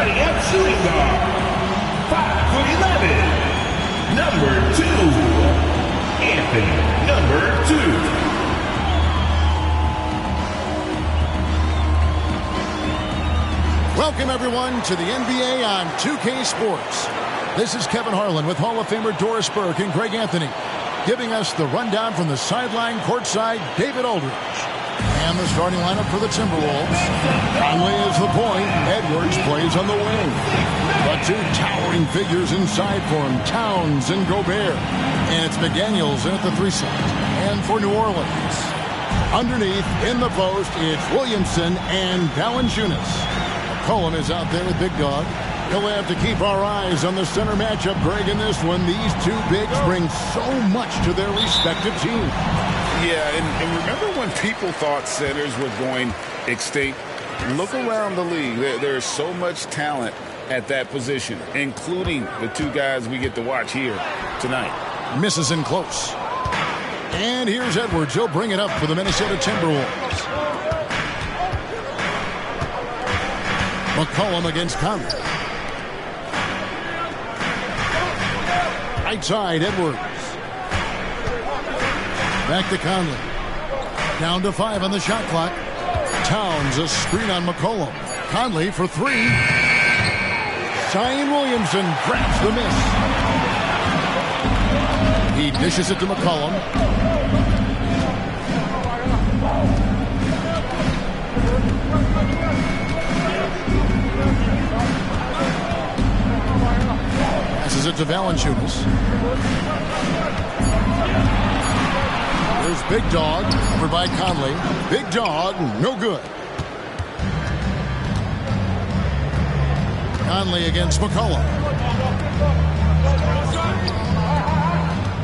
Starting at shooting guard, 5'11", number 2, Anthony, number 2. Welcome, everyone, to the NBA on 2K Sports. This is Kevin Harlan with Hall of Famer Doris Burke and Greg Anthony, giving us the rundown from the sideline courtside, David Aldridge. And the starting lineup for the Timberwolves. Conley is the point. Edwards plays on the wing. The two towering figures inside for him, Towns and Gobert. And it's McDaniels in at the 3 slot. And for New Orleans, underneath in the post, it's Williamson and Valanciunas. McCollum is out there with Big Dog. He'll have to keep our eyes on the center matchup, Greg, in this one. These two bigs bring so much to their respective teams. Yeah, and remember when people thought centers were going extinct? Look around the league. There's so much talent at that position, including the two guys we get to watch here tonight. Misses in close. And here's Edwards. He'll bring it up for the Minnesota Timberwolves. McCollum against Conley. Right side, Edwards. Back to Conley. Down to 5 on the shot clock. Towns, a screen on McCollum. Conley for 3. Zion Williamson grabs the miss. He dishes it to McCollum. Passes it to Valanciunas. There's Big Dog, over by Conley. Big Dog, no good. Conley against McCollum.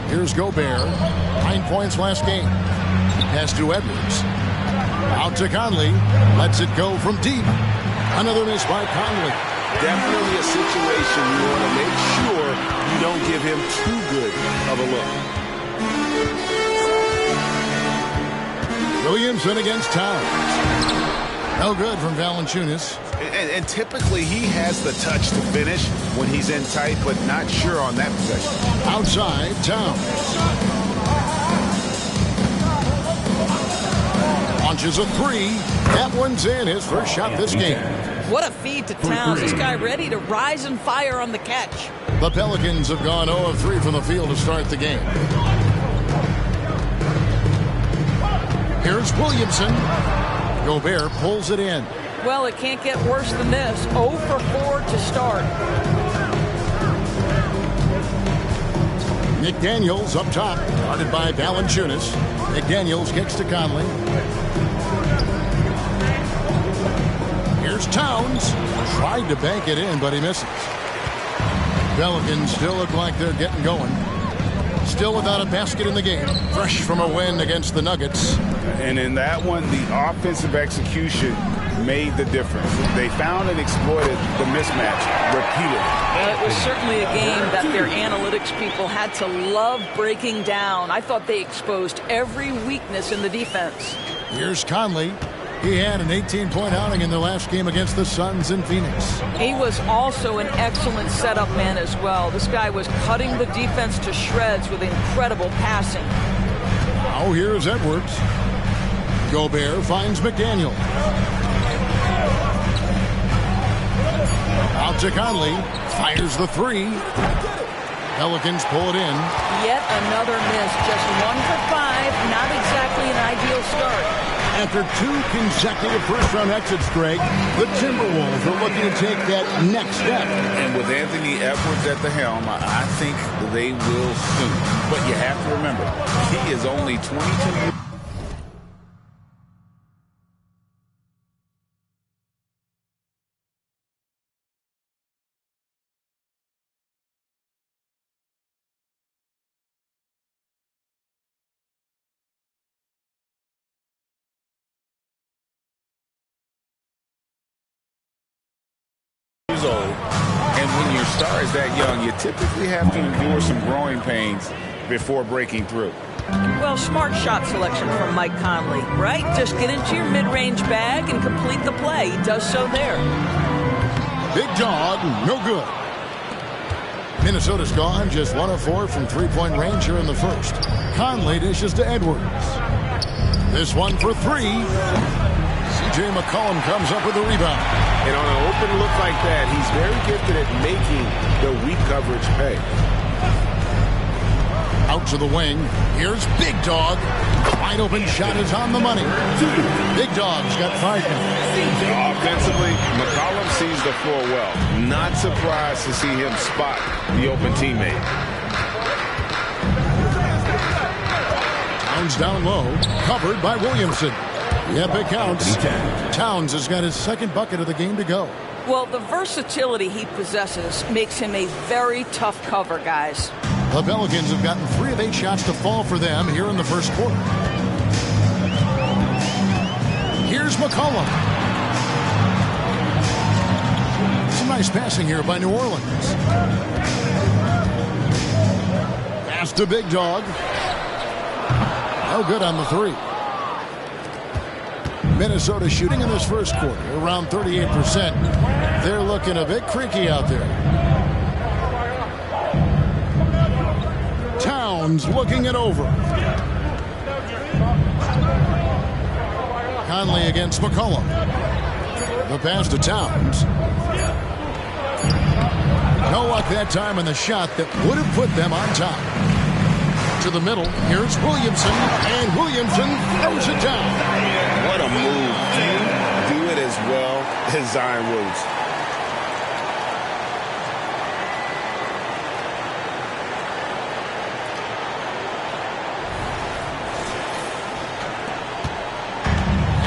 Here's Gobert. 9 points last game. Pass to Edwards. Out to Conley. Lets it go from deep. Another miss by Conley. Definitely a situation you want to make sure you don't give him too good of a look. Williamson against Towns. No good from Valanciunas. And typically he has the touch to finish when he's in tight, but not sure on that possession. Outside, Towns. Launches a 3. That one's in. His first shot this game. What a feed to Towns. This guy ready to rise and fire on the catch. The Pelicans have gone 0 of 3 from the field to start the game. Here's Williamson. Gobert pulls it in. Well, it can't get worse than this. 0 for 4 to start. McDaniels up top, guarded by Valanciunas. McDaniels kicks to Conley. Here's Towns. Tried to bank it in, but he misses. Pelicans still look like they're getting going. Still without a basket in the game. Fresh from a win against the Nuggets. And in that one, the offensive execution made the difference. They found and exploited the mismatch repeatedly. Well, it was certainly a game that their analytics people had to love breaking down. I thought they exposed every weakness in the defense. Here's Conley. He had an 18-point outing in their last game against the Suns in Phoenix. He was also an excellent setup man as well. This guy was cutting the defense to shreds with incredible passing. Now here's Edwards. Gobert finds McDaniel. Out to Conley. Fires the 3. Pelicans pull it in. Yet another miss. Just 1 for 5. Not exactly an ideal start. After 2 consecutive first-round exits, Greg, the Timberwolves are looking to take that next step. And with Anthony Edwards at the helm, I think they will soon. But you have to remember, he is only 22 years old. And when your star is that young, you typically have to endure some growing pains before breaking through. Well, smart shot selection from Mike Conley, right? Just get into your mid-range bag and complete the play. He does so there. Big Dog, no good. Minnesota's gone just 1 of 4 from three-point range here in the first. Conley dishes to Edwards. This one for 3. C.J. McCollum comes up with the rebound. And on an open look like that, he's very gifted at making the weak coverage pay. Out to the wing. Here's Big Dog. Wide open shot is on the money. Big Dog's got 5 now. Offensively, McCollum sees the floor well. Not surprised to see him spot the open teammate. Towns down low. Covered by Williamson. Yep, it counts. Towns has got his second bucket of the game to go. Well, the versatility he possesses makes him a very tough cover, guys. The Pelicans have gotten 3 of 8 shots to fall for them here in the first quarter. Here's McCollum. Some nice passing here by New Orleans. Pass to Big Dog. No good on the 3. Minnesota shooting in this first quarter around 38%. They're looking a bit creaky out there. Towns looking it over. Conley against McCollum. The pass to Towns. No luck that time on the shot that would have put them on top. To the middle. Here's Williamson. And Williamson throws it down. What a move. Do it as well as Zion Williamson.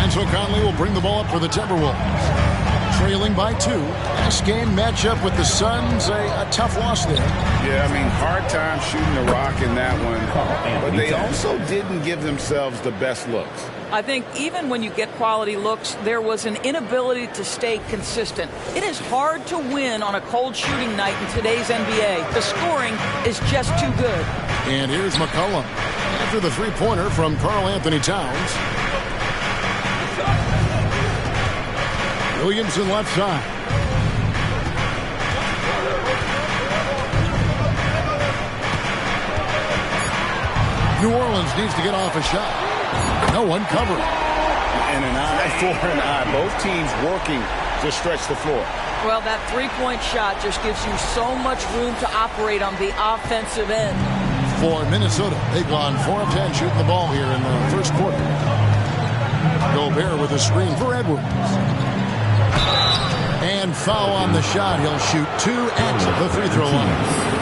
And so Conley will bring the ball up for the Timberwolves. Trailing by 2. Last game matchup with the Suns, a tough loss there. Yeah, I mean, hard time shooting the rock in that one. But they also didn't give themselves the best looks. I think even when you get quality looks, there was an inability to stay consistent. It is hard to win on a cold shooting night in today's NBA. The scoring is just too good. And here's McCollum after the three-pointer from Karl Anthony Towns. Williamson left side. New Orleans needs to get off a shot. No one covering. And an eye for an eye. Both teams working to stretch the floor. Well, that three-point shot just gives you so much room to operate on the offensive end. For Minnesota, they've gone 4 of 10 shooting the ball here in the first quarter. Gobert with a screen for Edwards. And foul on the shot. He'll shoot 2 at the free throw line.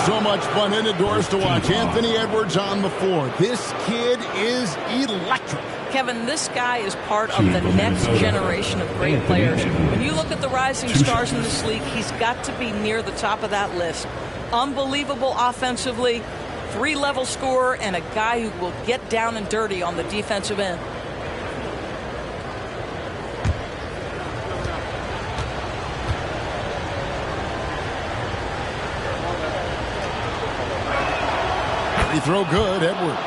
So much fun indoors to watch. Anthony Edwards on the floor. This kid is electric. Kevin, this guy is part of the next generation of great players. When you look at the rising stars in this league, he's got to be near the top of that list. Unbelievable offensively, 3-level scorer, and a guy who will get down and dirty on the defensive end. Free throw good, Edwards.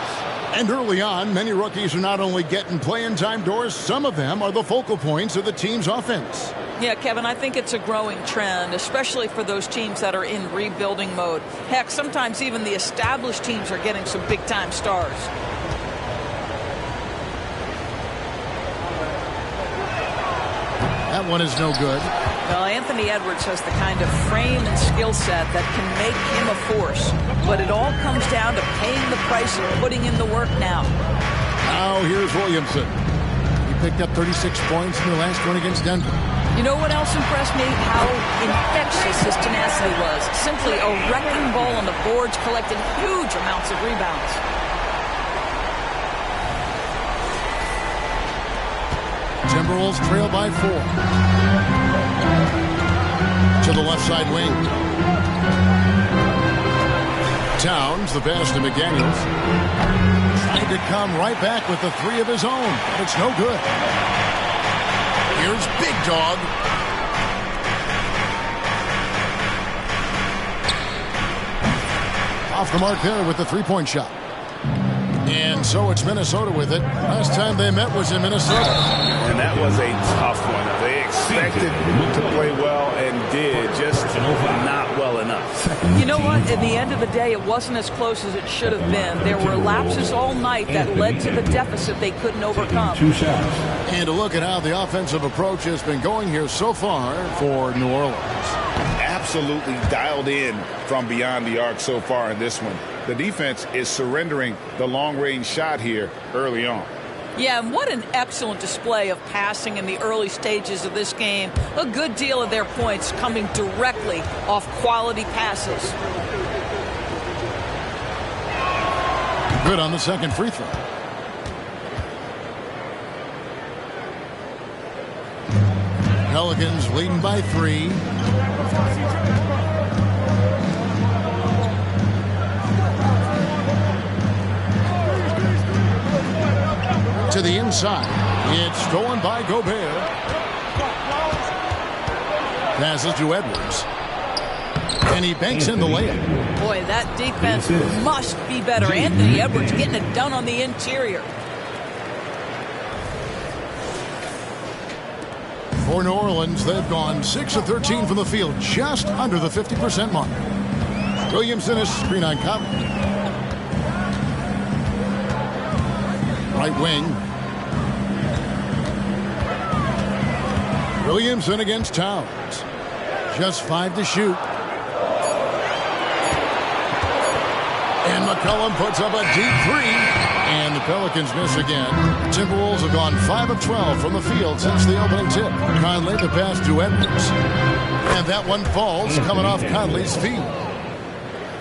And early on, many rookies are not only getting playing time doors, some of them are the focal points of the team's offense. Yeah, Kevin, I think it's a growing trend, especially for those teams that are in rebuilding mode. Heck, sometimes even the established teams are getting some big-time stars. That one is no good. Well, Anthony Edwards has the kind of frame and skill set that can make him a force. But it all comes down to paying the price and putting in the work now. Now here's Williamson. He picked up 36 points in the last one against Denver. You know what else impressed me? How infectious his tenacity was. Simply a wrecking ball on the boards, collecting huge amounts of rebounds. Timberwolves trail by 4. To the left side wing. Towns, the pass to McDaniels. Trying to come right back with the 3 of his own. But it's no good. Here's Big Dog. Off the mark there with the 3-point shot. And so it's Minnesota with it. Last time they met was in Minnesota. And that was a tough one. They expected to play well and did, just not well enough. You know what? At the end of the day, it wasn't as close as it should have been. There were lapses all night that led to the deficit they couldn't overcome. And to look at how the offensive approach has been going here so far for New Orleans. Absolutely dialed in from beyond the arc so far in this one. The defense is surrendering the long-range shot here early on. Yeah, and what an excellent display of passing in the early stages of this game. A good deal of their points coming directly off quality passes. Good on the second free throw. Pelicans leading by 3. To the inside. It's stolen by Gobert. Passes to Edwards. And he banks in the layup. Boy, that defense must be better. Anthony Edwards getting it done on the interior. For New Orleans, they've gone 6 of 13 from the field, just under the 50% mark. Williamson is screen on Conley. Right wing. Williamson against Towns. Just 5 to shoot. And McCollum puts up a deep 3. And the Pelicans miss again. Timberwolves have gone 5 of 12 from the field since the opening tip. Conley the pass to Edwards. And that one falls coming off Conley's feet.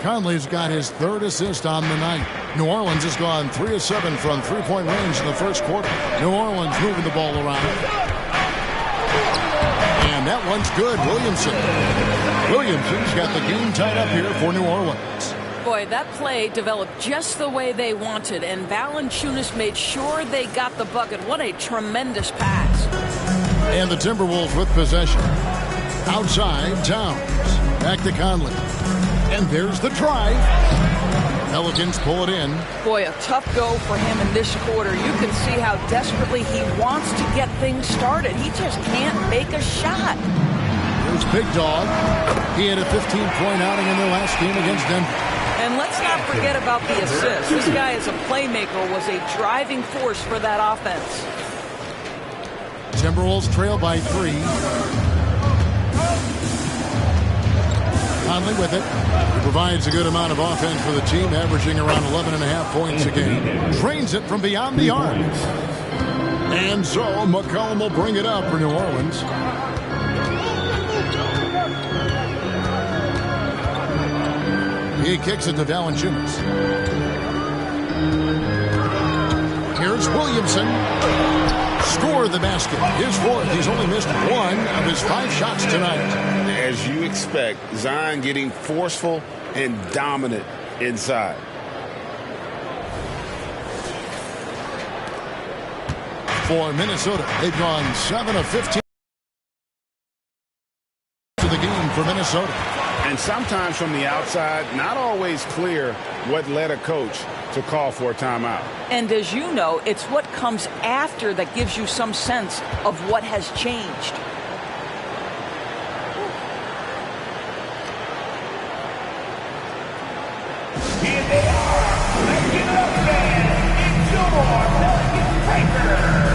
Conley's got his 3rd assist on the night. New Orleans has gone 3 of 7 from three-point range in the first quarter. New Orleans moving the ball around. And that one's good. Williamson's got the game tied up here for New Orleans. Boy, that play developed just the way they wanted, and Valanciunas made sure they got the bucket. What a tremendous pass. And the Timberwolves with possession. Outside, Towns. Back to Conley. And there's the drive. Pelicans pull it in. Boy, a tough go for him in this quarter. You can see how desperately he wants to get things started. He just can't make a shot. There's Big Dog. He had a 15-point outing in their last game against Denver. And let's not forget about the assist. This guy as a playmaker was a driving force for that offense. Timberwolves trail by 3. Conley with it. He provides a good amount of offense for the team, averaging around 11.5 points a game. Trains it from beyond the arc. And so McCollum will bring it up for New Orleans. He kicks it to Valanciunas. Here's Williamson. Score the basket. His 4th. He's only missed 1 of his 5 shots tonight. As you expect, Zion getting forceful and dominant inside. For Minnesota, they've gone 7 of 15 to the game for Minnesota. And sometimes from the outside, not always clear what led a coach to call for a timeout. And as you know, it's what comes after that gives you some sense of what has changed. Here they are. Let's give it up, fans. It's your Pelicans Breaker.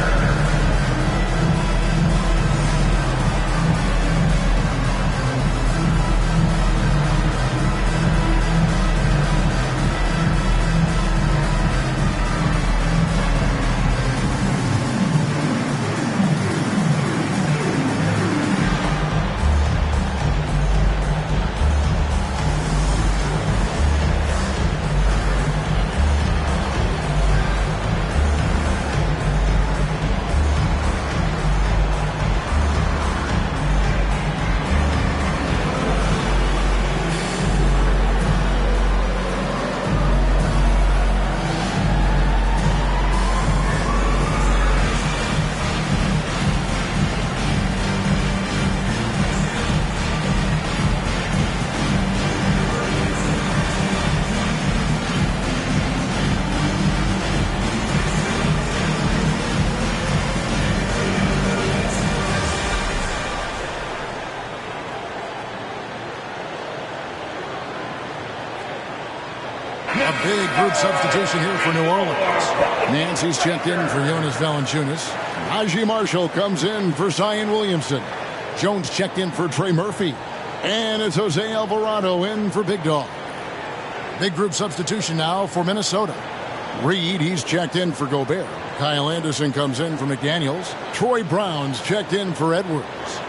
Big group substitution here for New Orleans. Nancy's checked in for Jonas Valanciunas. Najee Marshall comes in for Zion Williamson. Jones checked in for Trey Murphy. And it's Jose Alvarado in for Big Dog. Big group substitution now for Minnesota. Reed, he's checked in for Gobert. Kyle Anderson comes in for McDaniels. Troy Brown's checked in for Edwards.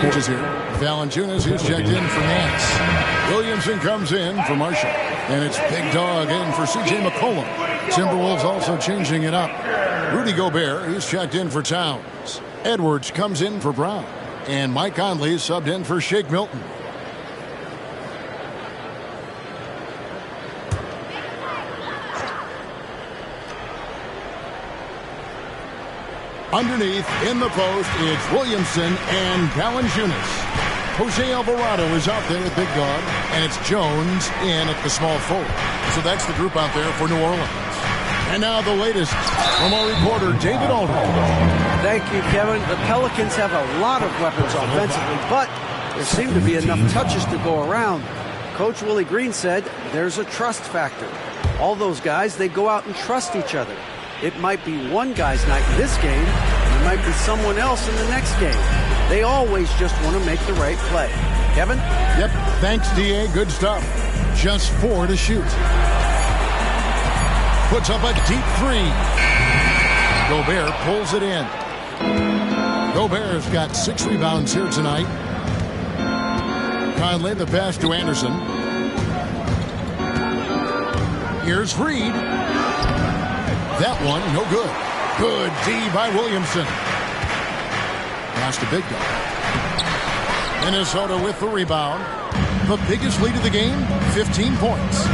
changes here. Valanciunas, who's checked in for Nance. Williamson comes in for Marshall. And it's Big Dog in for C.J. McCollum. Timberwolves also changing it up. Rudy Gobert, he's checked in for Towns. Edwards comes in for Brown. And Mike Conley subbed in for Shake Milton. Underneath, in the post, it's Williamson and Valanciunas. Jose Alvarado is out there at Big Dog, and it's Jones in at the small forward. So that's the group out there for New Orleans. And now the latest from our reporter, David Aldridge. Thank you, Kevin. The Pelicans have a lot of weapons offensively, but there seem to be enough touches to go around. Coach Willie Green said there's a trust factor. All those guys, they go out and trust each other. It might be one guy's night in this game, and it might be someone else in the next game. They always just want to make the right play. Kevin? Yep. Thanks, D.A. Good stuff. Just 4 to shoot. Puts up a deep 3. Gobert pulls it in. Gobert's got 6 rebounds here tonight. Conley, the pass to Anderson. Here's Reed. That one, no good. Good D by Williamson. Pass to Big Dog. Minnesota with the rebound. The biggest lead of the game, 15 points.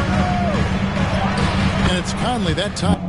And it's Conley that time.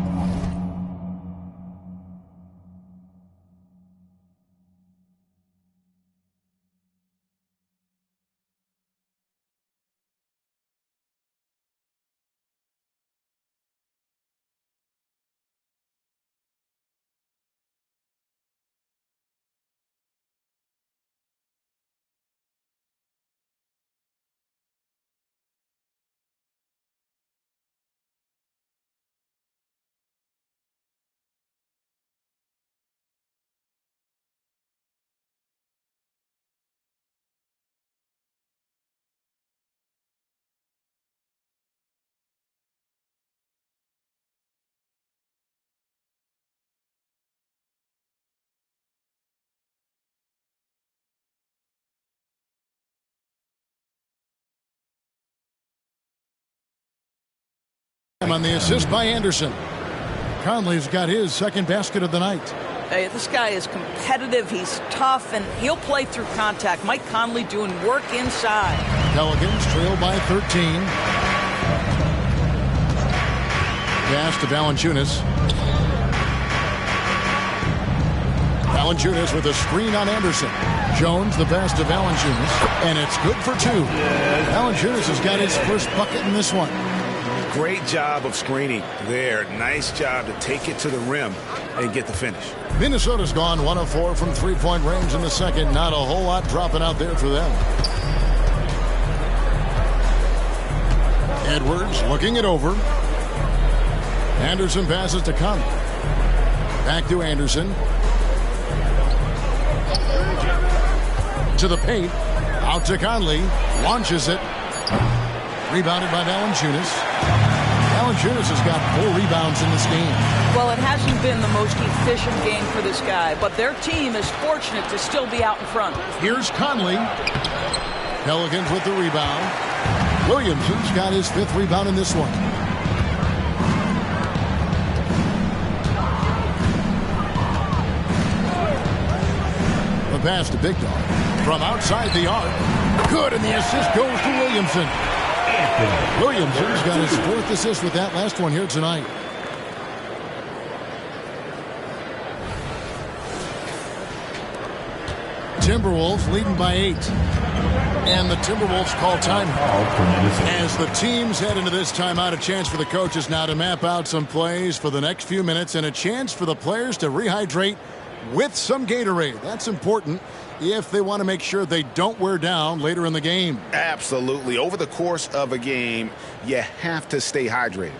On the assist by Anderson. Conley's got his second basket of the night. Hey, this guy is competitive. He's tough, and he'll play through contact. Mike Conley doing work inside. Pelicans trail by 13. Pass to Valanciunas. Valanciunas with a screen on Anderson. Jones the pass to Valanciunas, and it's good for 2. Valanciunas has got his first bucket in this one. Great job of screening there. Nice job to take it to the rim and get the finish. Minnesota's gone 1 of 4 from three-point range in the second. Not a whole lot dropping out there for them. Edwards looking it over. Anderson passes to Conley. Back to Anderson. To the paint. Out to Conley. Launches it. Rebounded by Valanciunas. Valanciunas has got 4 rebounds in this game. Well, it hasn't been the most efficient game for this guy, but their team is fortunate to still be out in front. Here's Conley. Pelicans with the rebound. Williamson's got his 5th rebound in this one. The pass to Big Dog. From outside the arc. Good, and the assist goes to Williamson. Williamson's got his 4th assist with that last one here tonight. Timberwolves leading by 8. And the Timberwolves call timeout. As the teams head into this timeout, a chance for the coaches now to map out some plays for the next few minutes and a chance for the players to rehydrate with some Gatorade. That's important if they want to make sure they don't wear down later in the game. Absolutely. Over the course of a game, you have to stay hydrated.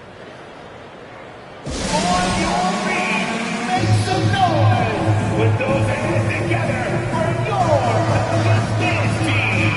On your feet, make some noise. Put those hands together for your Pelicans dance team.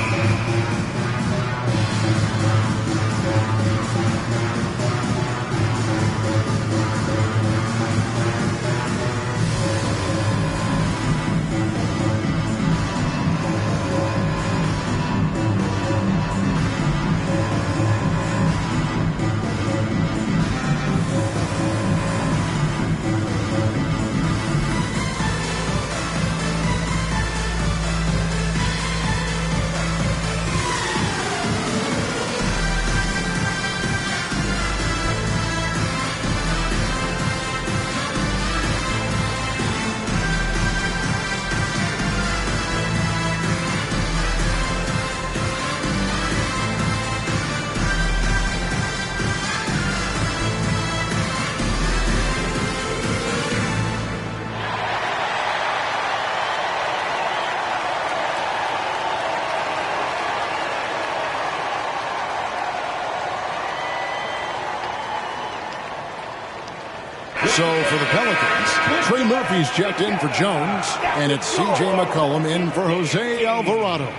So for the Pelicans, Trey Murphy's checked in for Jones, and it's C.J. McCollum in for Jose Alvarado.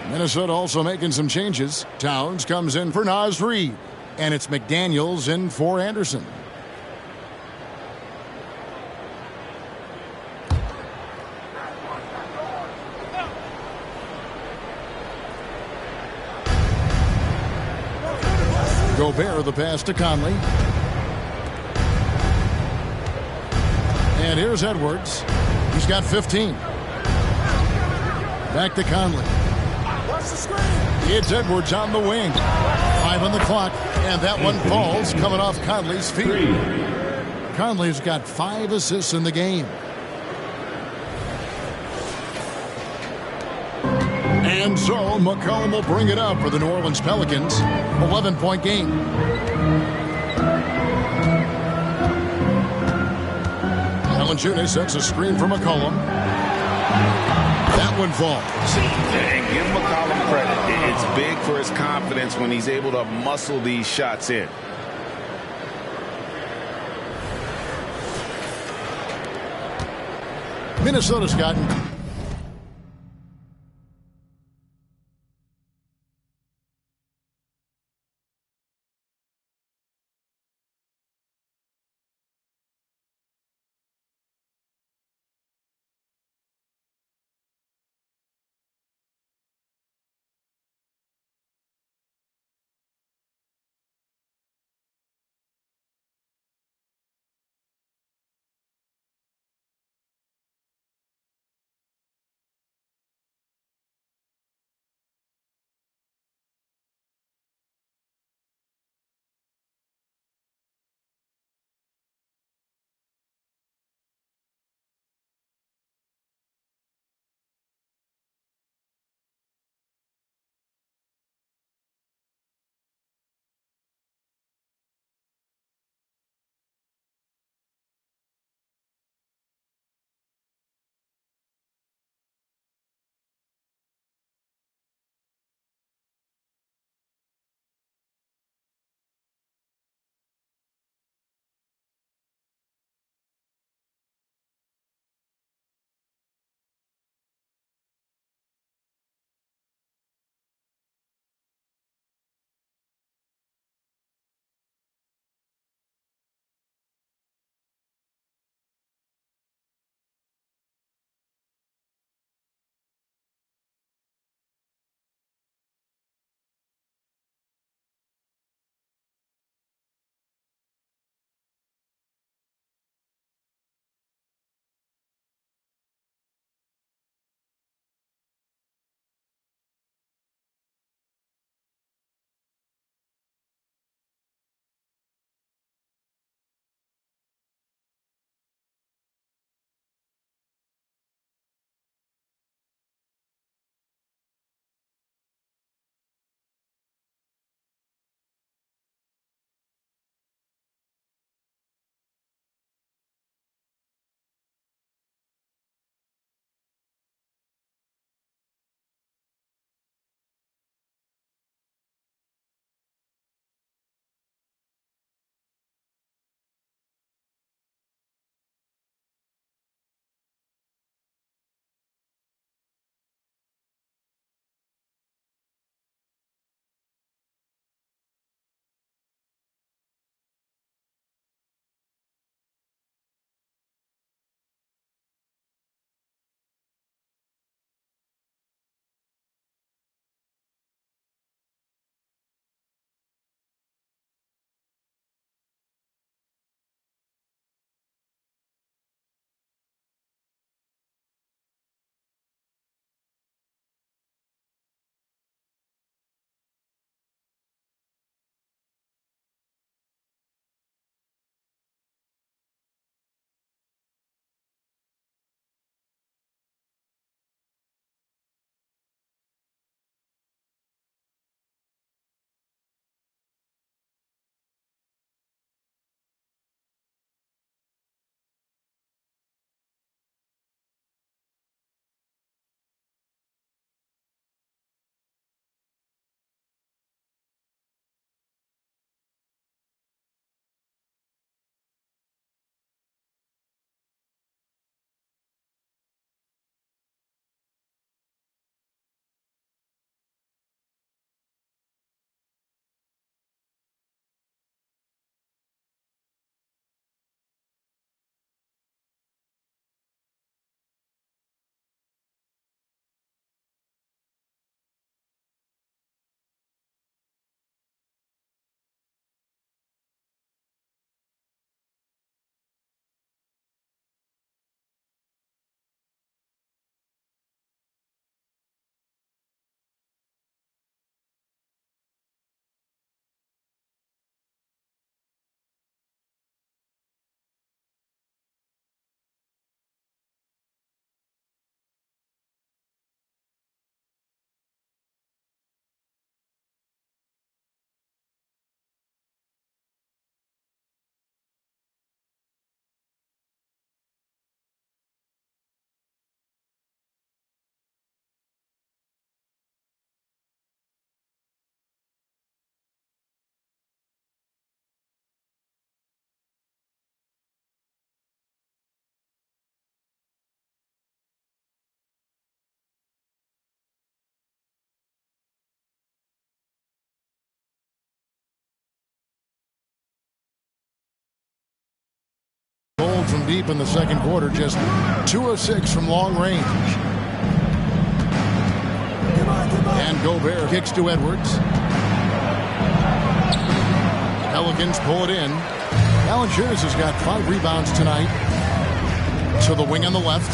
Minnesota also making some changes. Towns comes in for Naz Reid, and it's McDaniels in for Anderson. Gobert the pass to Conley. And here's Edwards. He's got 15. Back to Conley. It's Edwards on the wing. 5 on the clock, and that one falls coming off Conley's feet. Conley's got 5 assists in the game. And so McCollum will bring it up for the New Orleans Pelicans. 11-point game. Valanciunas sets a screen for McCollum. That one falls. And give McCollum credit. It's big for his confidence when he's able to muscle these shots in. Minnesota's gotten deep in the second quarter, just 2 of 6 from long range. And Gobert kicks to Edwards. Pelicans pull it in. Valanciunas has got 5 rebounds tonight. To the wing on the left.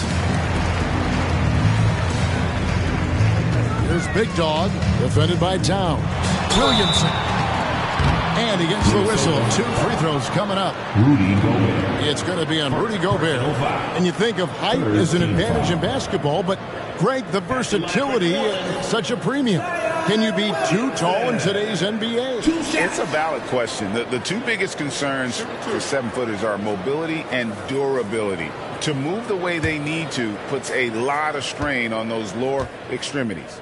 Here's Big Dog, defended by Towns. Williamson. And he gets the whistle. 2 free throws coming up. Rudy Gobert. It's going to be on Rudy Gobert. And you think of height as an advantage in basketball, but Greg, the versatility is such a premium. Can you be too tall in today's NBA? It's a valid question. The 2 biggest concerns for 7-footers are mobility and durability. To move the way they need to puts a lot of strain on those lower extremities.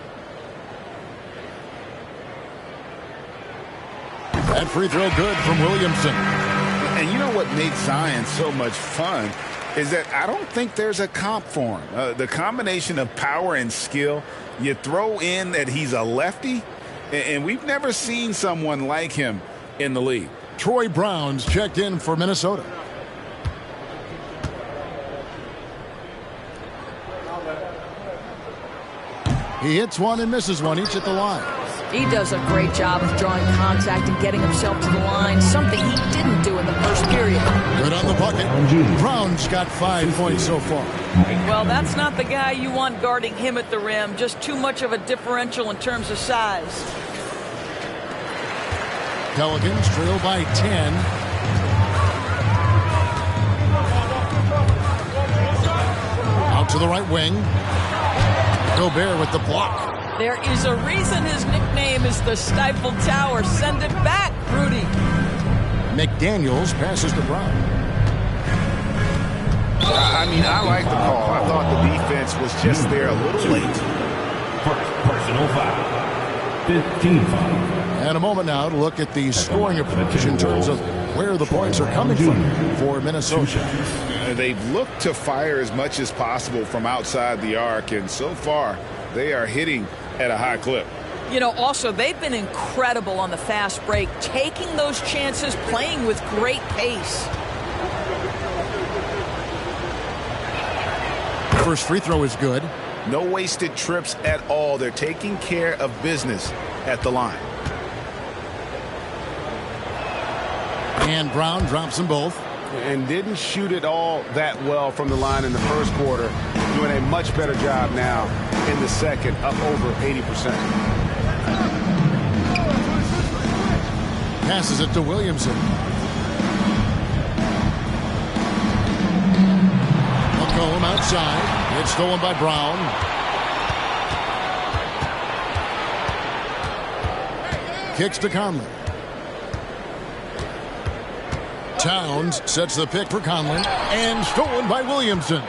That free throw good from Williamson. And you know what makes Zion so much fun is that I don't think there's a comp for him. The combination of power and skill, you throw in that he's a lefty, and we've never seen someone like him in the league. Troy Brown's checked in for Minnesota. He hits one and misses one, each at the line. He does a great job of drawing contact and getting himself to the line, something he didn't do in the first period. Good on the bucket. Brown's got 5 points so far. Well, that's not the guy you want guarding him at the rim. Just too much of a differential in terms of size. Pelicans trail by 10. Out to the right wing. Gobert with the block. There is a reason his nickname is the Stifled Tower. Send it back, Rudy. McDaniels passes to Brown. I mean, I like the call. I thought the defense was just there a little late. Personal foul. 15 foul. And a moment now to look at the scoring approach in terms of where the points are coming from for Minnesota. They've looked to fire as much as possible from outside the arc, and so far they are hitting at a high clip. You know, also, they've been incredible on the fast break, taking those chances, playing with great pace. First free throw is good. No wasted trips at all. They're taking care of business at the line. And Brown drops them both. And didn't shoot it all that well from the line in the first quarter. Doing a much better job now in the second, up over 80%. Passes it to Williamson. McCollum outside. It's stolen by Brown. Kicks to Conley. Towns sets the pick for Conley, and stolen by Williamson.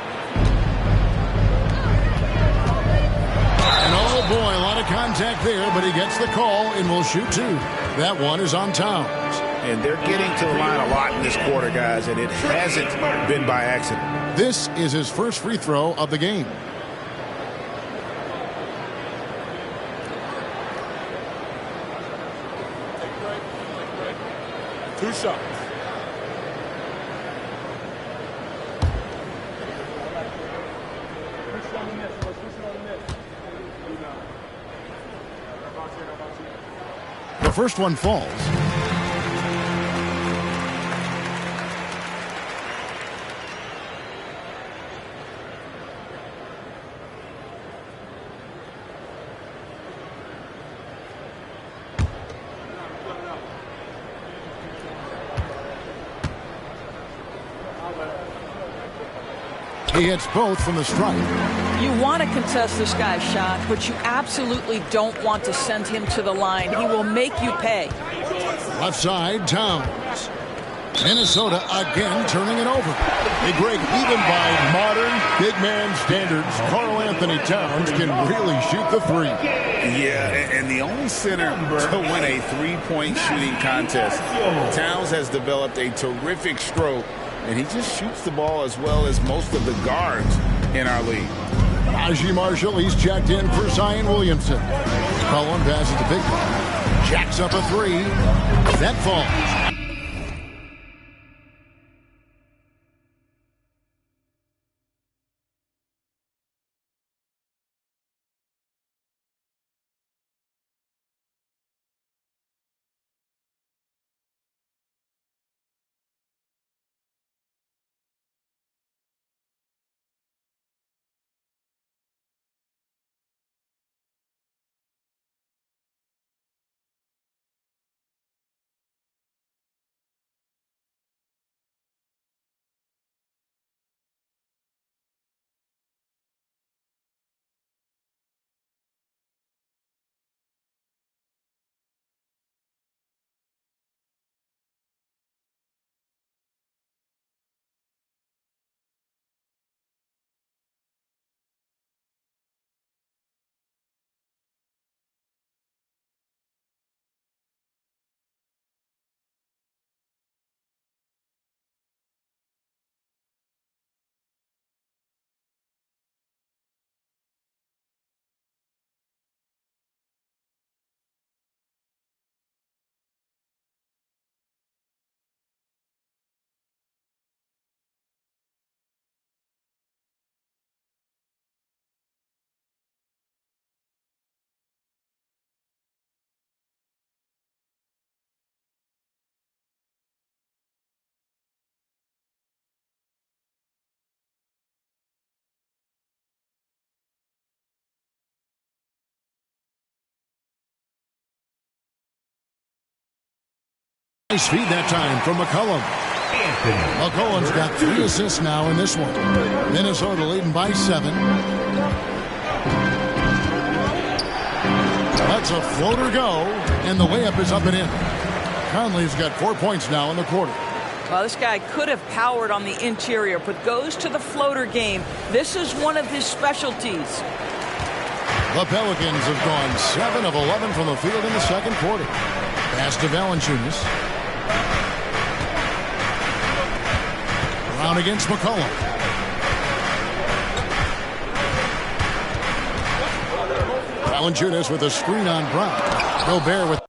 And oh boy, a lot of contact there, but he gets the call and will shoot 2. That one is on Towns. And they're getting to the line a lot in this quarter, guys, and it hasn't been by accident. This is his first free throw of the game. Two shots. The first one falls. He hits both from the stripe. You want to contest this guy's shot, but you absolutely don't want to send him to the line. He will make you pay. Left side, Towns. Minnesota again turning it over. Hey, Greg, even by modern big man standards, Karl Anthony Towns can really shoot the 3. Yeah, and the only center to win a 3-point shooting contest. Towns has developed a terrific stroke, and he just shoots the ball as well as most of the guards in our league. Najee Marshall, he's checked in for Zion Williamson. Cullen passes to Big Dog. Jacks up a 3. That falls. Nice feed that time from McCollum. McCollum's got 3 assists now in this one. Minnesota leading by 7. That's a floater go, and the layup is up and in. Conley's got 4 points now in the quarter. Well, this guy could have powered on the interior, but goes to the floater game. This is one of his specialties. The Pelicans have gone 7 of 11 from the field in the second quarter. Pass to Valanciunas. Brown against McCollum. Valanciunas with a screen on Brown. Gobert with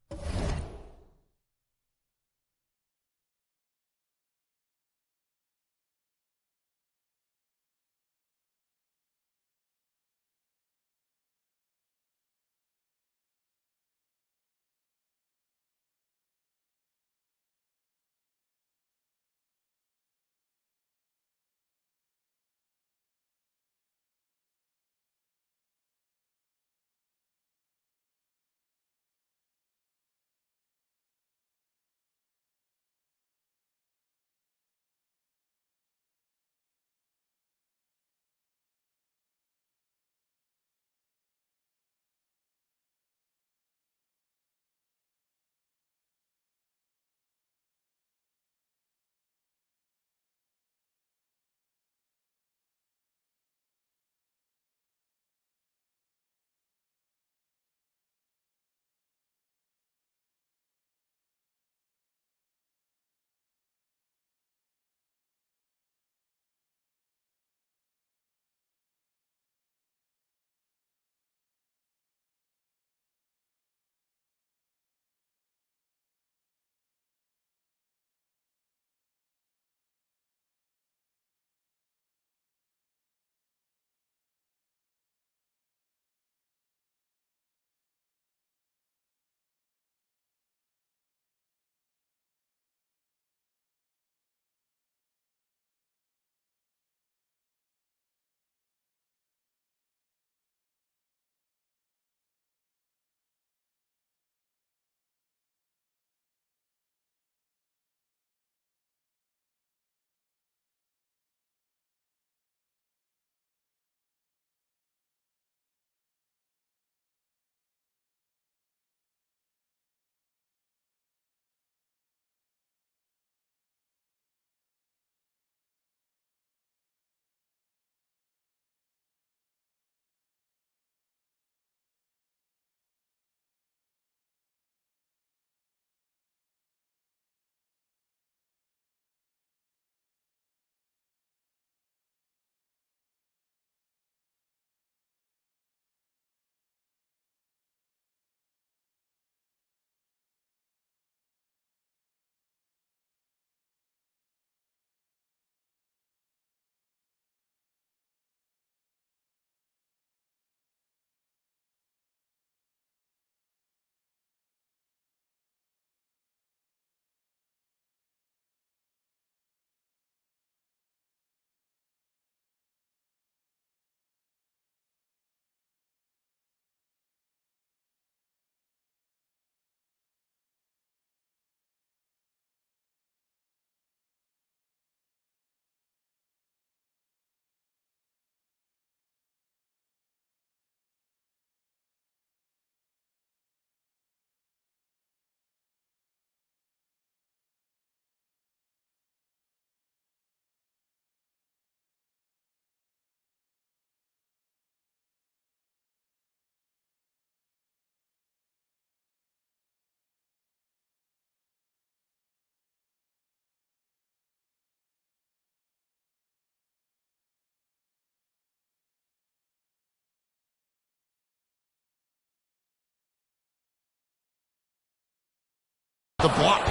the block.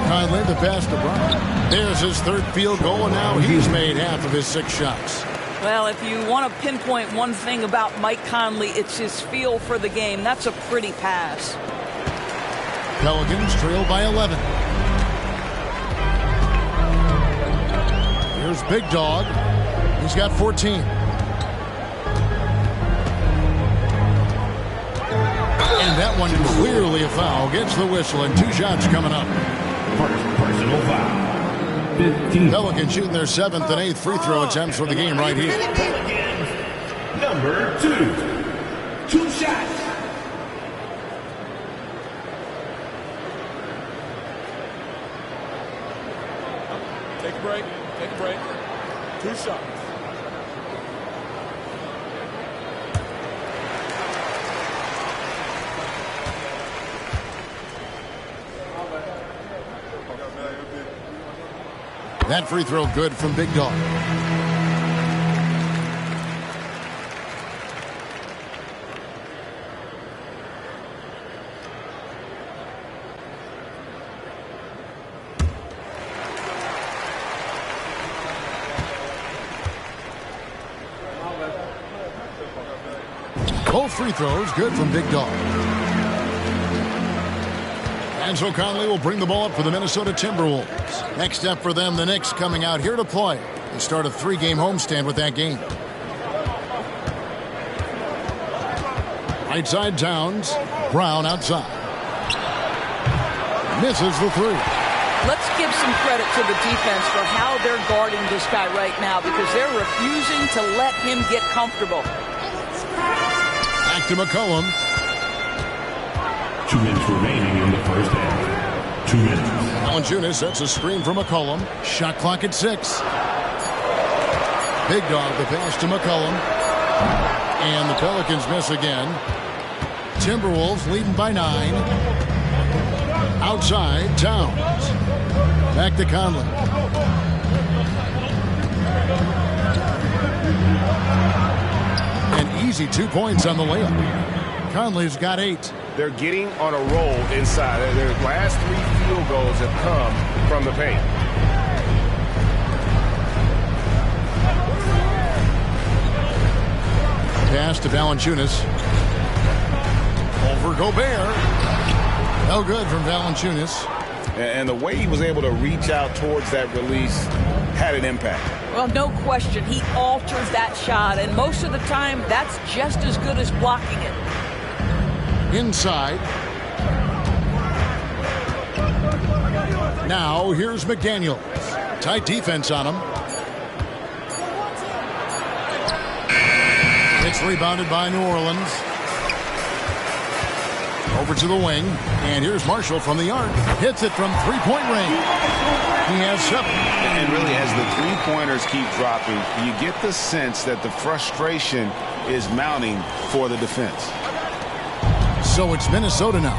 Conley, the pass to Brown. There's his 3rd field goal, and now he's made half of his 6 shots. Well, if you want to pinpoint one thing about Mike Conley, it's his feel for the game. That's a pretty pass. Pelicans trail by 11. Here's Big Dog. He's got 14. And That one clearly a foul. Gets the whistle, and 2 shots coming up. Personal foul. 15. Pelicans shooting their 7th and 8th free throw attempts for the game right here. Pelicans, number 2. 2 shots. Take a break. Take a break. 2 shots. That free throw good from Big Dog. Both free throws good from Big Dog. And so Conley will bring the ball up for the Minnesota Timberwolves. Next up for them, the Knicks coming out here to play. They start a 3-game homestand with that game. Right side Towns. Brown outside. Misses the 3. Let's give some credit to the defense for how they're guarding this guy right now because they're refusing to let him get comfortable. Back to McCollum. 2 minutes remaining in the first half. 2 minutes. Valanciunas sets a screen for McCollum. Shot clock at 6. Big Dog the pass to McCollum. And the Pelicans miss again. Timberwolves leading by 9. Outside, Towns. Back to Conley. An easy 2 points on the layup. Conley's got 8. They're getting on a roll inside. Their last 3 field goals have come from the paint. Pass to Valanciunas. Over Gobert. No good from Valanciunas. And the way he was able to reach out towards that release had an impact. Well, no question. He altered that shot, and most of the time, that's just as good as blocking it. Inside. Now, here's McDaniels. Tight defense on him. It's rebounded by New Orleans. Over to the wing. And here's Marshall from the arc. Hits it from 3-point range. He has 7. And really, as the 3-pointers keep dropping, you get the sense that the frustration is mounting for the defense. So it's Minnesota now.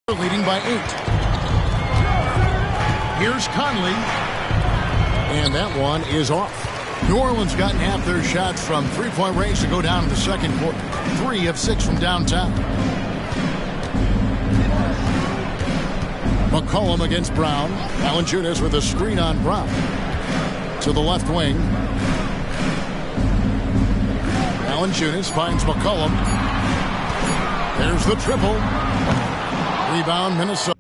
Leading by 8. Here's Conley. And that one is off. New Orleans gotten half their shots from three-point range to go down in the second quarter. 3 of 6 from downtown. McCollum against Brown. Valanciunas with a screen on Brown. To the left wing. Valanciunas finds McCollum. There's the triple. Rebound, Minnesota.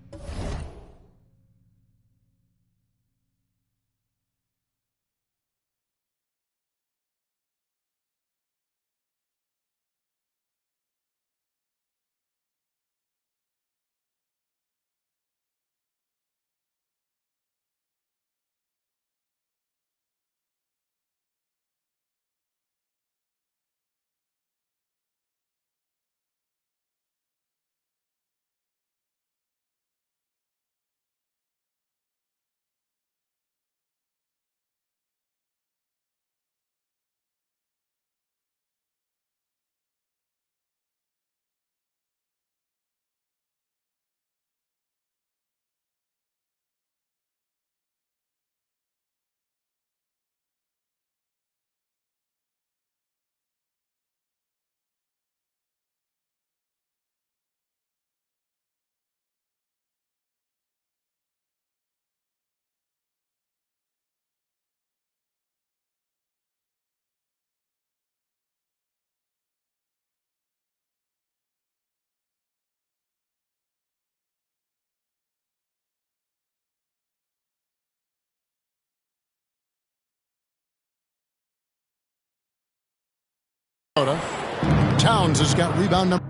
Towns has got rebound number.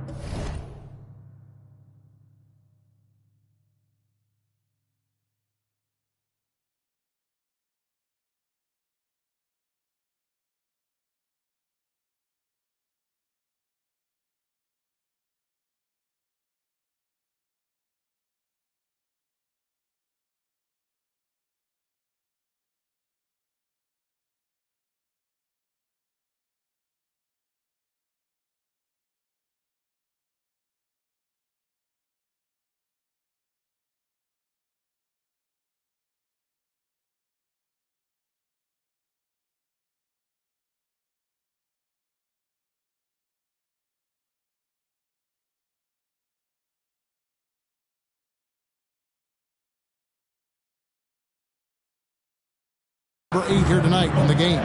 Number 8 here tonight in the game.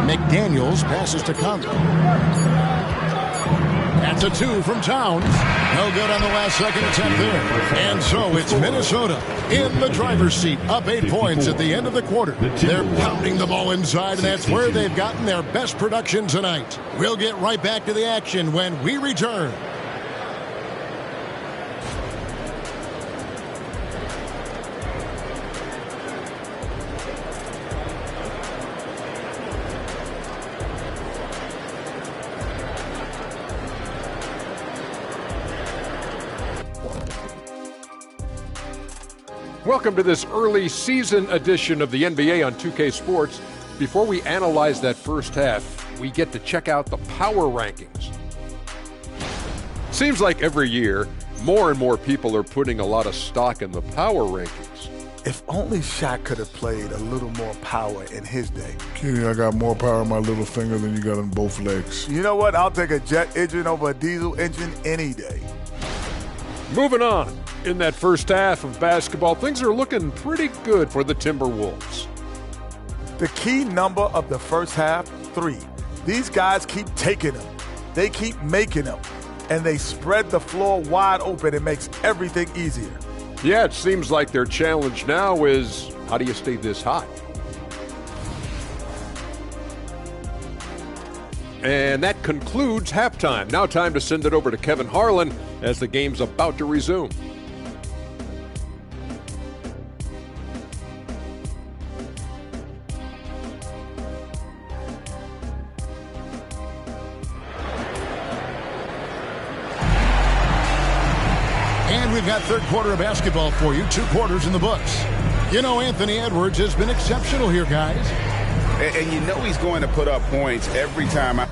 McDaniels passes to Conley. That's a 2 from Towns. No good on the last second attempt there. And so it's Minnesota in the driver's seat, up 8 points at the end of the quarter. They're pounding the ball inside, and that's where they've gotten their best production tonight. We'll get right back to the action when we return. Welcome to this early season edition of the NBA on 2K Sports. Before we analyze that first half, we get to check out the power rankings. Seems like every year, more and more people are putting a lot of stock in the power rankings. If only Shaq could have played a little more power in his day. Kenny, I got more power in my little finger than you got on both legs. You know what? I'll take a jet engine over a diesel engine any day. Moving on. In that first half of basketball, things are looking pretty good for the Timberwolves. The key number of the first half, 3. These guys keep taking them. They keep making them. And they spread the floor wide open. It makes everything easier. Yeah, it seems like their challenge now is, how do you stay this hot? And that concludes halftime. Now time to send it over to Kevin Harlan as the game's about to resume. And we've got third quarter of basketball for you. 2 quarters in the books. You know, Anthony Edwards has been exceptional here, guys. And you know he's going to put up points every time.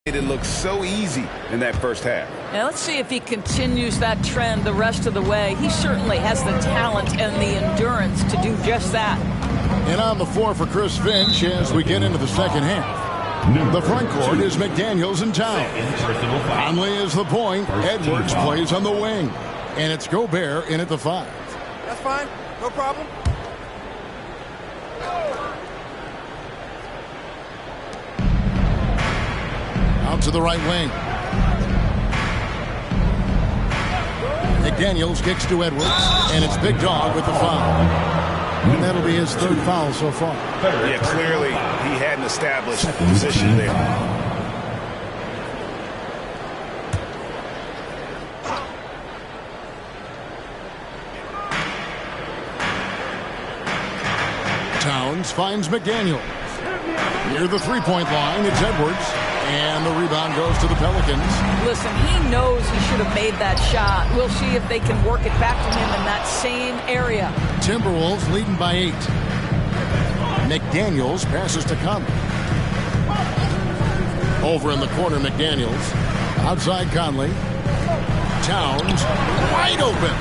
It looked so easy in that first half. Now let's see if he continues that trend the rest of the way. He certainly has the talent and the endurance to do just that. And on the floor for Chris Finch as we get into the second half. The front court is McDaniels and Towns. Conley is the point. Edwards plays on the wing. And it's Gobert in at the 5. That's fine. No problem. Out to the right wing. McDaniels kicks to Edwards. And it's Big Dog with the foul. And that'll be his 3rd foul so far. Yeah, clearly he hadn't established position there. Towns finds McDaniels. Near the 3-point line, it's Edwards. And the rebound goes to the Pelicans. Listen, he knows he should have made that shot. We'll see if they can work it back to him in that same area. Timberwolves leading by 8. McDaniels passes to Conley. Over in the corner, McDaniels. Outside Conley. Towns wide open.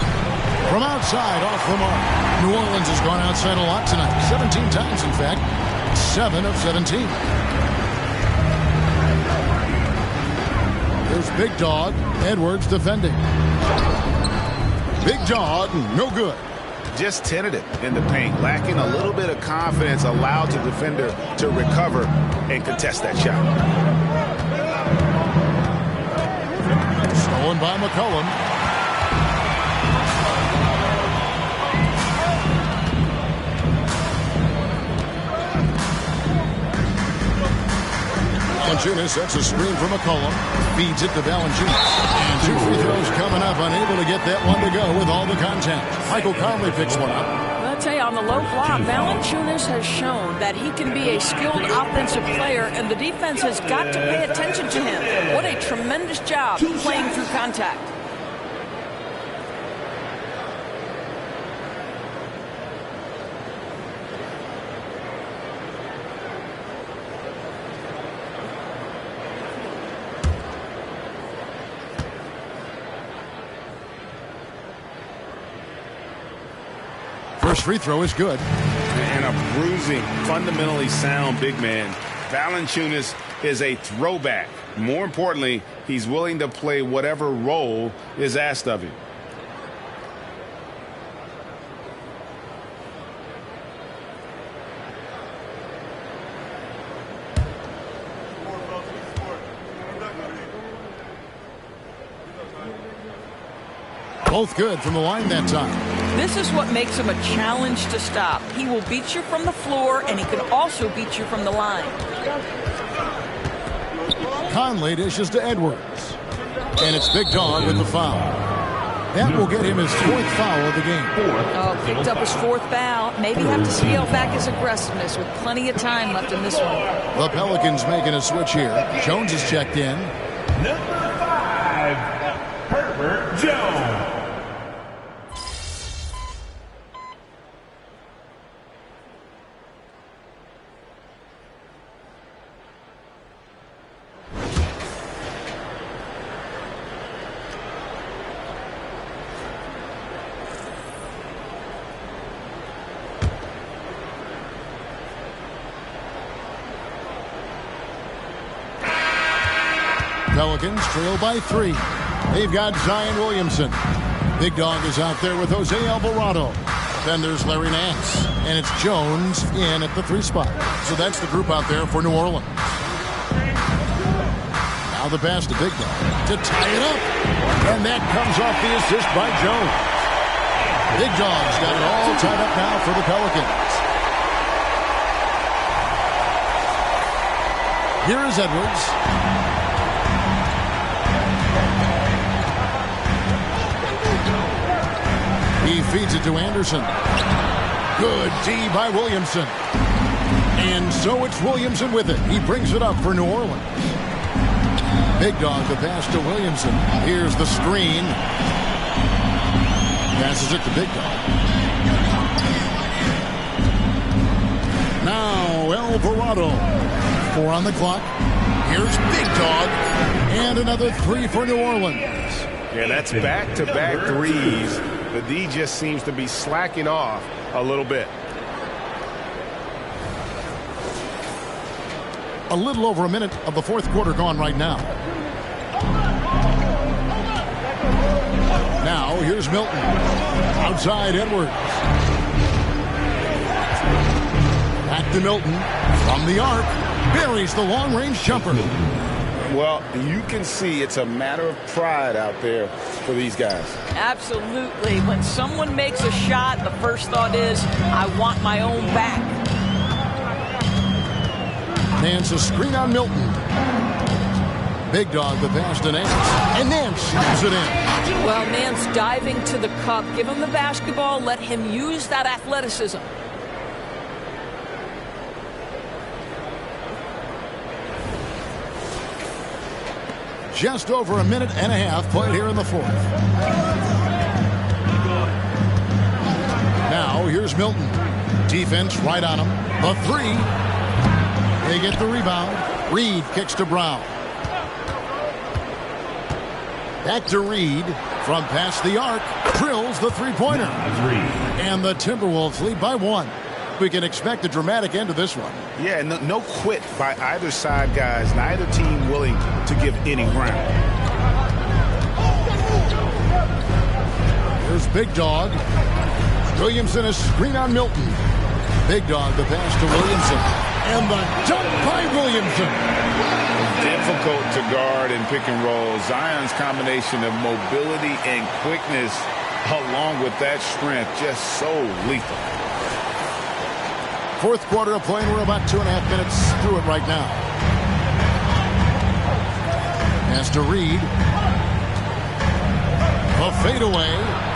From outside, off the mark. New Orleans has gone outside a lot tonight. 17 times, in fact. 7 of 17. There's Big Dog. Edwards defending. Big Dog, no good. Just tentative in the paint, lacking a little bit of confidence, allowed the defender to recover and contest that shot. Stolen by McCollum. Valanciunas sets a screen for McCollum. Feeds it to Valanciunas. And 2 free throws coming up. Unable to get that one to go with all the contact. Michael Conley picks one up. Well, I'll tell you, on the low block, Valanciunas has shown that he can be a skilled offensive player, and the defense has got to pay attention to him. What a tremendous job playing through contact. First free throw is good. And a bruising, fundamentally sound big man. Valanciunas is a throwback. More importantly, he's willing to play whatever role is asked of him. Both good from the line that time. This is what makes him a challenge to stop. He will beat you from the floor, and he can also beat you from the line. Conley dishes to Edwards. And it's Big Dog with the foul. That will get him his 4th foul of the game. Oh, picked up his 4th foul. Maybe have to scale back his aggressiveness with plenty of time left in this one. The Pelicans making a switch here. Jones is checked in. Number 5, Herbert Jones. Pelicans trail by 3. They've got Zion Williamson. Big Dog is out there with Jose Alvarado. Then there's Larry Nance. And it's Jones in at the 3 spot. So that's the group out there for New Orleans. Now the pass to Big Dog to tie it up. And that comes off the assist by Jones. Big Dog's got it all tied up now for the Pelicans. Here is Edwards. He feeds it to Anderson. Good D by Williamson. And so it's Williamson with it. He brings it up for New Orleans. Big Dog, the pass to Williamson. Here's the screen. Passes it to Big Dog. Now Alvarado. 4 on the clock. Here's Big Dog. And another three for New Orleans. Yeah, that's back-to-back threes. The D just seems to be slacking off a little bit. A little over a minute of the fourth quarter gone right now. Now, here's Milton. Outside Edwards. Back to Milton. From the arc. Buries the long-range jumper. Well, you can see it's a matter of pride out there for these guys. Absolutely. When someone makes a shot, the first thought is, I want my own back. Nance a screen on Milton. Big Dog the pass to Nance. And Nance shoots it in. Well, Nance diving to the cup. Give him the basketball. Let him use that athleticism. Just over a minute and a half played here in the fourth. Now, here's Milton. Defense right on him. The three. They get the rebound. Reed kicks to Brown. Back to Reed. From past the arc. Drills the three-pointer. And the Timberwolves lead by one. We can expect a dramatic end to this one. Yeah, no quit by either side, guys. Neither team willing to give any ground. Here's Big Dog. Williamson a screen on Milton. Big Dog the pass to Williamson. And the dunk by Williamson. Difficult to guard and pick and roll. Zion's combination of mobility and quickness along with that strength just so lethal. Fourth quarter of play, and we're about 2.5 minutes through it right now. Has to Reed. A fadeaway.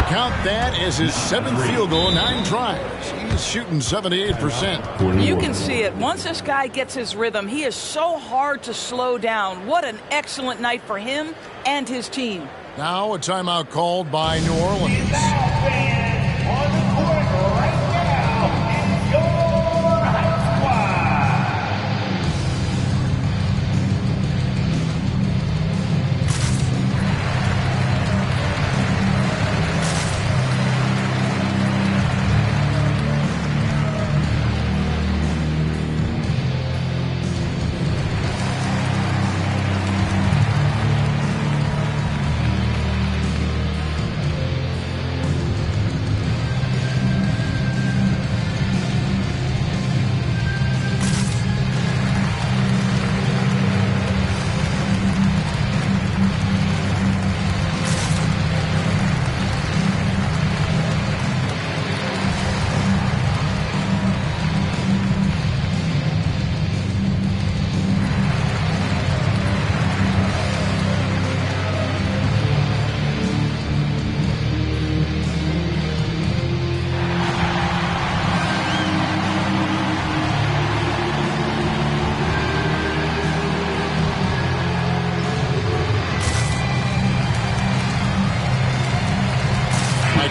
Count that as his 7th field goal, 9 tries. He's shooting 78%. You can see it. Once this guy gets his rhythm, he is so hard to slow down. What an excellent night for him and his team. Now a timeout called by New Orleans.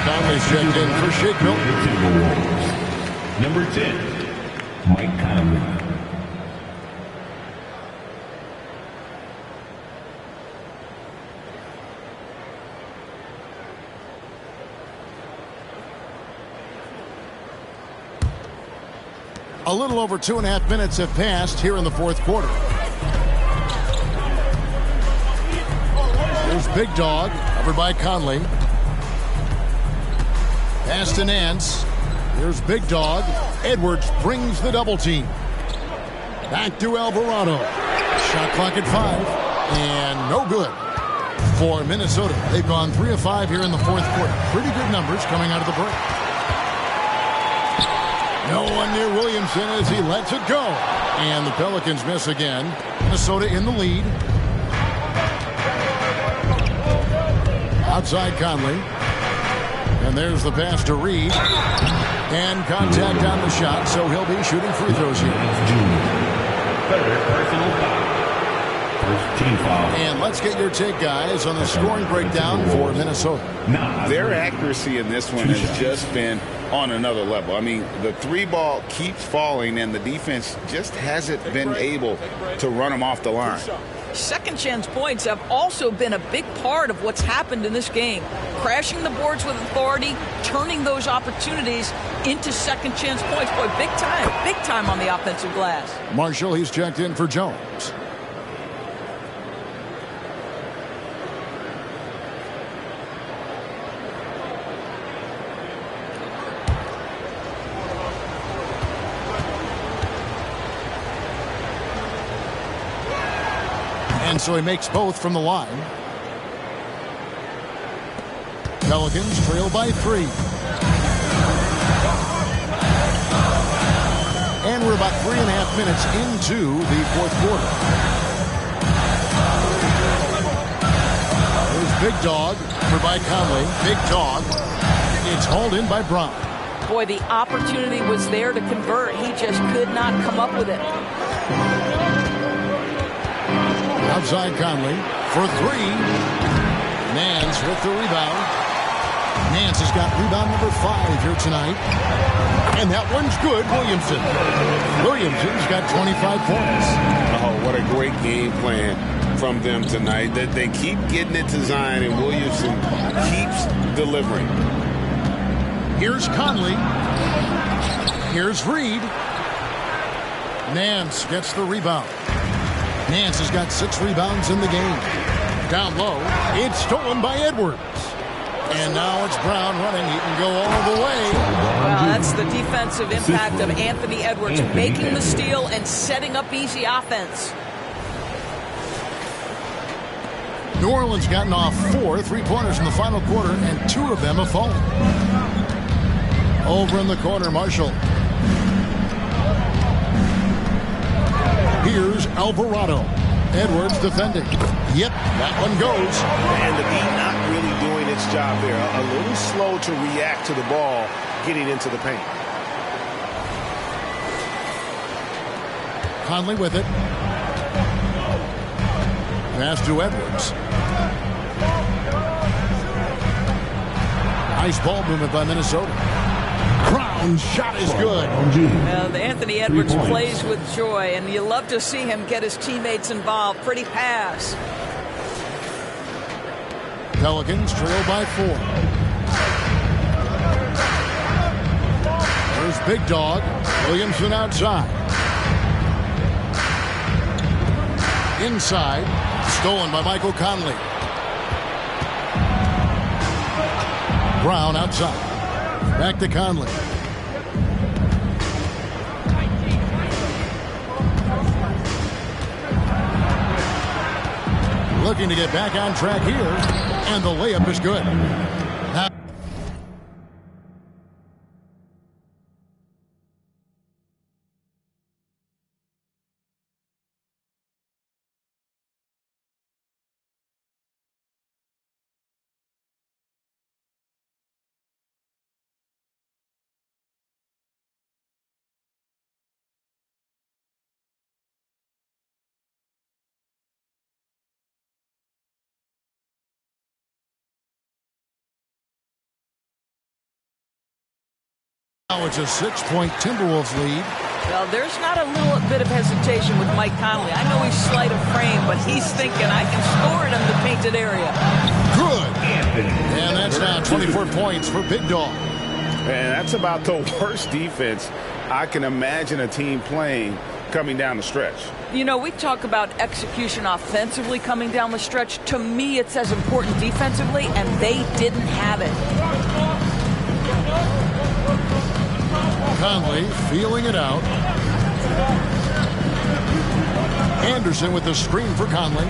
Conley's checked in for Shake Milton. Number 10, Mike Conley. A little over 2.5 minutes have passed here in the fourth quarter. Here's Big Dog, covered by Conley. Pass to Nance. Here's Big Dog. Edwards brings the double team. Back to Alvarado. Shot clock at 5. And no good for Minnesota. They've gone 3 of 5 here in the fourth quarter. Pretty good numbers coming out of the break. No one near Williamson as he lets it go. And the Pelicans miss again. Minnesota in the lead. Outside Conley. And there's the pass to Reed. And contact on the shot, so he'll be shooting free throws here. Third personal foul. First team foul. And let's get your take, guys, on the scoring breakdown for Minnesota. Their accuracy in this one has just been on another level. I mean, the three ball keeps falling, and the defense just hasn't been able to run them off the line. Second chance points have also been a big part of what's happened in this game. Crashing the boards with authority, turning those opportunities into second chance points. Boy, big time on the offensive glass. Marshall, he's checked in for Jones. And so he makes both from the line. Pelicans trail by 3. And we're about 3.5 minutes into the fourth quarter. There's Big Dog for by Conley. Big Dog. It's hauled in by Brown. Boy, the opportunity was there to convert. He just could not come up with it. Outside Conley for 3. Nance with the rebound. Nance has got rebound number 5 here tonight. And that one's good. Williamson. Williamson's got 25 points. Oh, what a great game plan from them tonight. That they keep getting it to Zion, and Williamson keeps delivering. Here's Conley. Here's Reed. Nance gets the rebound. Nance has got 6 rebounds in the game. Down low, it's stolen by Edwards. And now it's Brown running. He can go all the way. Well, that's the defensive impact of Anthony Edwards, making the steal and setting up easy offense. New Orleans gotten off 4 3-pointers in the final quarter, and 2 of them have fallen. Over in the corner, Marshall. Here's Alvarado. Edwards defending. Yep, that one goes. And the beat not really doing its job there. A little slow to react to the ball getting into the paint. Conley with it. Pass to Edwards. Nice ball movement by Minnesota. Brown's shot is good. Anthony Edwards plays with joy, and you love to see him get his teammates involved. Pretty pass. Pelicans trail by 4. There's Big Dog. Williamson outside. Inside. Stolen by Michael Conley. Brown outside. Back to Conley. Looking to get back on track here, and the layup is good. Now it's a 6-point Timberwolves lead. Well, there's not a little bit of hesitation with Mike Conley. I know he's slight of frame, but he's thinking I can score it in the painted area. Good. And that's now 24 points for Big Dog. And that's about the worst defense I can imagine a team playing coming down the stretch. You know, we talk about execution offensively coming down the stretch. To me, it's as important defensively, and they didn't have it. Conley feeling it out. Anderson with the screen for Conley.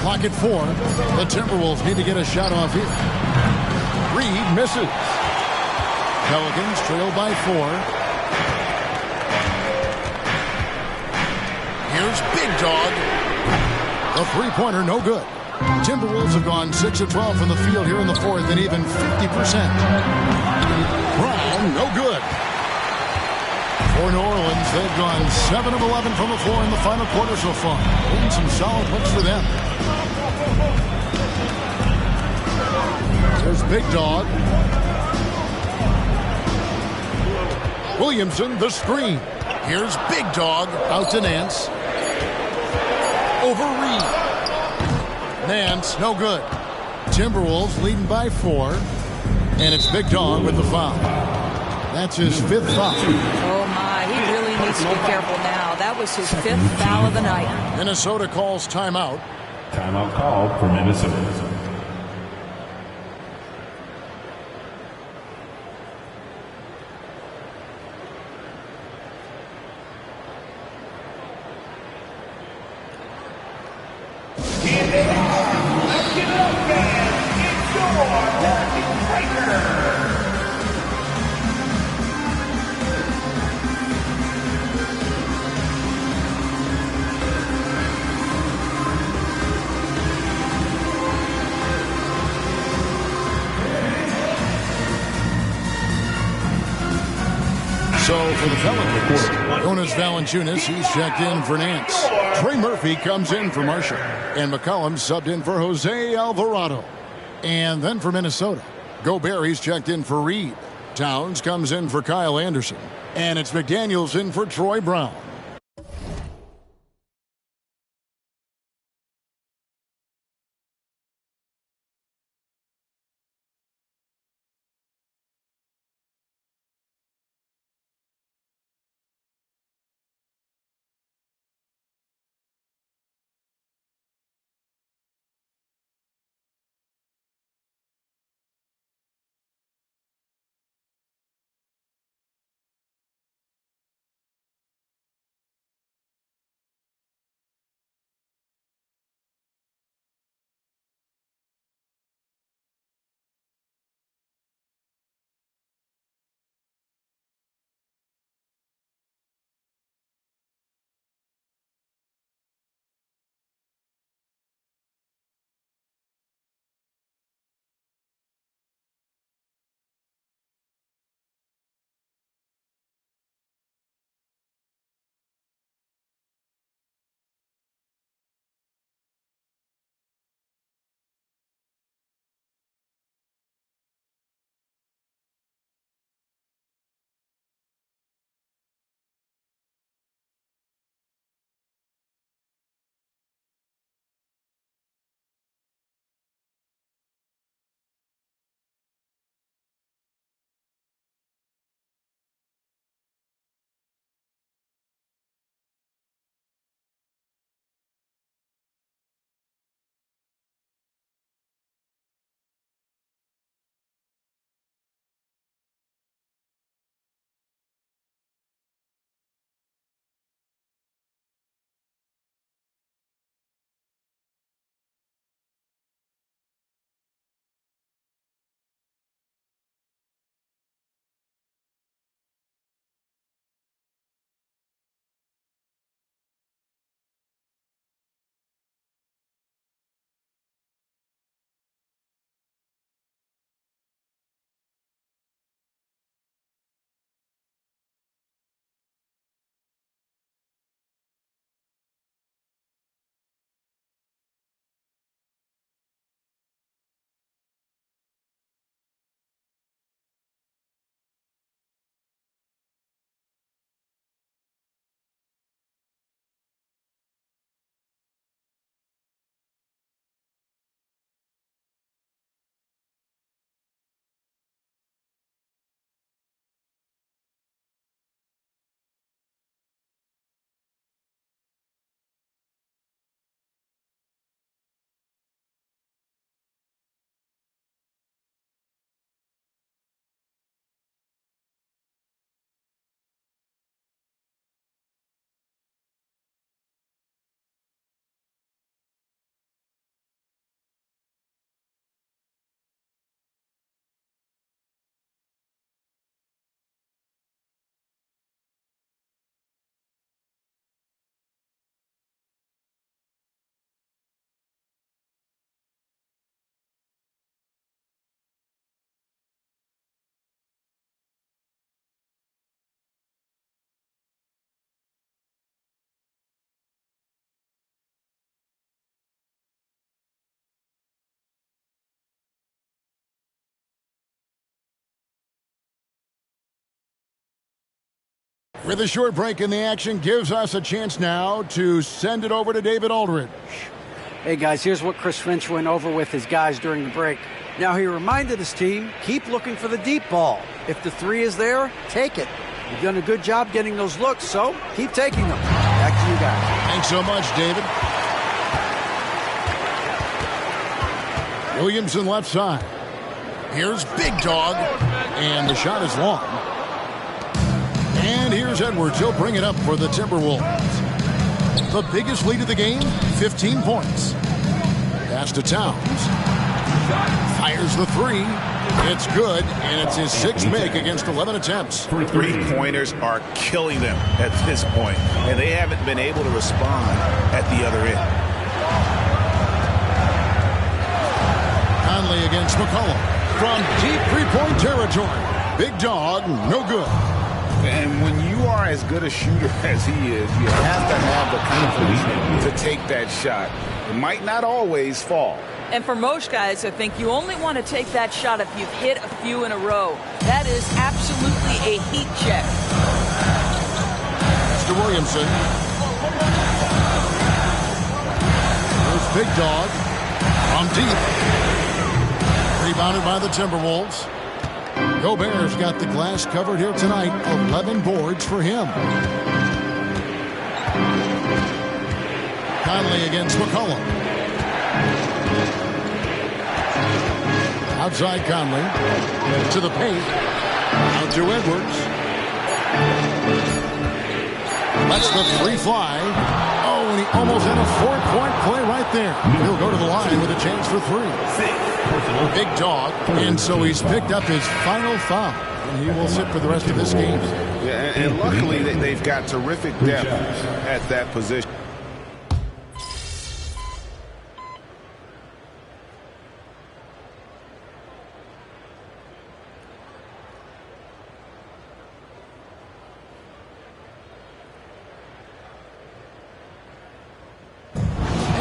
Clock at 4. The Timberwolves need to get a shot off here. Reed misses. Pelicans trail by 4. Here's Big Dog. The three-pointer no good. Timberwolves have gone 6 of 12 from the field here in the fourth, and even 50%. Brown, no good. For New Orleans, they've gone 7 of 11 from the floor in the final quarter so far. And some solid looks for them. There's Big Dog. Williamson, the screen. Here's Big Dog out to Nance. Over Reed. Nance, no good. Timberwolves leading by 4. And it's Big Dog with the foul. That's his 5th foul. Oh, my. He really needs to be careful now. That was his 5th foul of the night. Minnesota calls timeout. Timeout called for Minnesota. Let's give it up, fans. It's your Martin Breaker. So for the Pelicans, Jonas Valanciunas, he's checked in for Nance. Trey Murphy comes in for Marshall. And McCollum subbed in for Jose Alvarado. And then for Minnesota, Gobert, he's checked in for Reed. Towns comes in for Kyle Anderson. And it's McDaniels in for Troy Brown. With a short break in the action, gives us a chance now to send it over to David Aldridge. Hey, guys, here's what Chris Finch went over with his guys during the break. Now, he reminded his team, keep looking for the deep ball. If the three is there, take it. You've done a good job getting those looks, so keep taking them. Back to you guys. Thanks so much, David. Williamson left side. Here's Big Dog, and the shot is long. And here's Edwards. He'll bring it up for the Timberwolves. The biggest lead of the game, 15 points. Pass to Towns. Fires the three. It's good, and it's his sixth make against 11 attempts. Three-pointers are killing them at this point, and they haven't been able to respond at the other end. Conley against McCollum from deep three-point territory. Big Dog, no good. And when you are as good a shooter as he is, you have to have the confidence to take that shot. It might not always fall. And for most guys, I think you only want to take that shot if you've hit a few in a row. That is absolutely a heat check. Mr. Williamson. There's Big Dog from deep. Rebounded by the Timberwolves. Gobert's got the glass covered here tonight. 11 boards for him. Conley against McCollum. Outside Conley. To the paint. Out to Edwards. Lets the three fly. Oh, and he almost had a four-point play right there. He'll go to the line with a chance for three. Big Dog, and so he's picked up his final foul, and he will sit for the rest of this game. Yeah, and luckily they've got terrific depth at that position.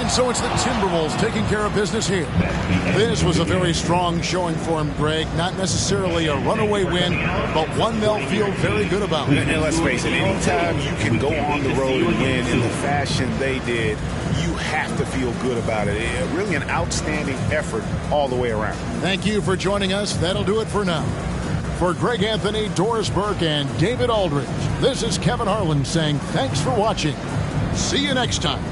So it's the Timberwolves taking care of business here. This was a very strong showing for him, Greg. Not necessarily a runaway win, but one they'll feel very good about. And let's face it, anytime you can go on the road and win in the fashion they did, you have to feel good about it. Really an outstanding effort all the way around. Thank you for joining us. That'll do it for now. For Greg Anthony, Doris Burke, and David Aldridge, this is Kevin Harlan saying thanks for watching. See you next time.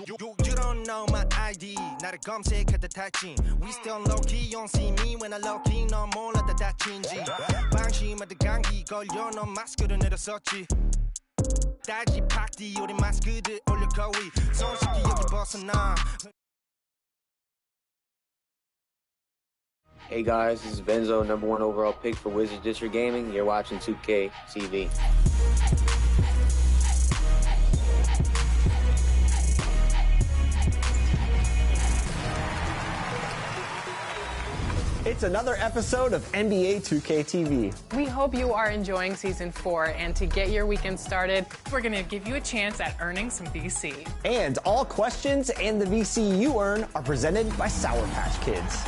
You don't know my ID. 나를 검색할 듯 하지. We still low key, you don't see me when I low key. 넌 몰라 다 다친지. 방심하듯 감기 걸려 넌 마스크를 내렸었지. 따지 팍디 우리 마스크들 올려 거위. 손쉽게 여기 벗어나. Hey guys, this is Benzo, #1 overall pick for Wizards District Gaming. You're watching 2K TV. It's another episode of NBA 2K TV. We hope you are enjoying Season 4, and to get your weekend started, we're going to give you a chance at earning some VC. And all questions and the VC you earn are presented by Sour Patch Kids.